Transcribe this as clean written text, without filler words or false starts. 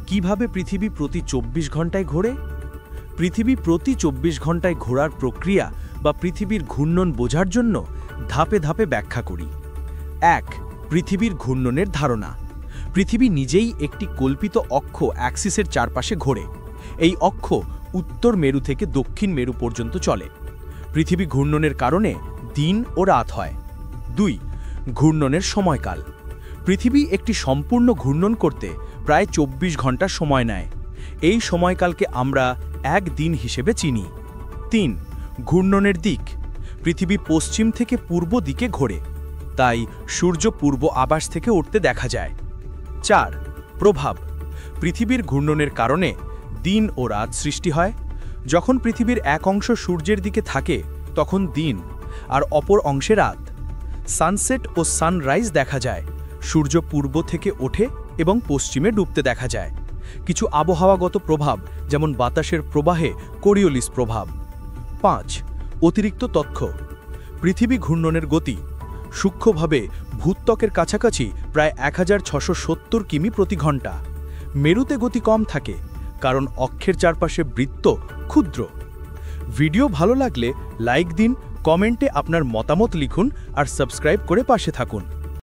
কিভাবে পৃথিবী প্রতি ২৪ ঘন্টায় ঘোরে? পৃথিবী প্রতি ২৪ ঘন্টায় ঘোরার প্রক্রিয়া বা পৃথিবীর ঘূর্ণন বোঝার জন্য ধাপে ধাপে ব্যাখ্যা করি। ১. পৃথিবীর ঘূর্ণনের ধারণা। পৃথিবী নিজেই একটি কল্পিত অক্ষ অ্যাক্সিসের চারপাশে ঘোরে। এই অক্ষ উত্তর মেরু থেকে দক্ষিণ মেরু পর্যন্ত চলে। পৃথিবী ঘূর্ণনের কারণে দিন ও রাত হয়। ২. ঘূর্ণনের সময়কাল। পৃথিবী একটি সম্পূর্ণ ঘূর্ণন করতে প্রায় ২৪ ঘন্টা সময় নেয়। এই সময়কালকে আমরা এক দিন হিসেবে চিনি। ৩. ঘূর্ণনের দিক। পৃথিবী পশ্চিম থেকে পূর্ব দিকে ঘোরে, তাই সূর্য পূর্ব আকাশ থেকে উঠতে দেখা যায়। ৪. প্রভাব। পৃথিবীর ঘূর্ণনের কারণে দিন ও রাত সৃষ্টি হয়। যখন পৃথিবীর এক অংশ সূর্যের দিকে থাকে তখন দিন, আর অপর অংশে রাত। সানসেট ও সানরাইজ দেখা যায়। সূর্য পূর্ব থেকে ওঠে এবং পশ্চিমে ডুবতে দেখা যায়। কিছু আবহাওয়াগত প্রভাব, যেমন বাতাসের প্রবাহে কোরিওলিস প্রভাব। ৫. অতিরিক্ত তথ্য। পৃথিবী ঘূর্ণনের গতি সূক্ষ্মভাবে ভূত্বকের কাছাকাছি প্রায় ১৬৭০ কিমি প্রতি ঘন্টা। মেরুতে গতি কম থাকে, কারণ অক্ষের চারপাশে বৃত্ত ক্ষুদ্র। ভিডিও ভালো লাগলে লাইক দিন, কমেন্টে আপনার মতামত লিখুন আর সাবস্ক্রাইব করে পাশে থাকুন।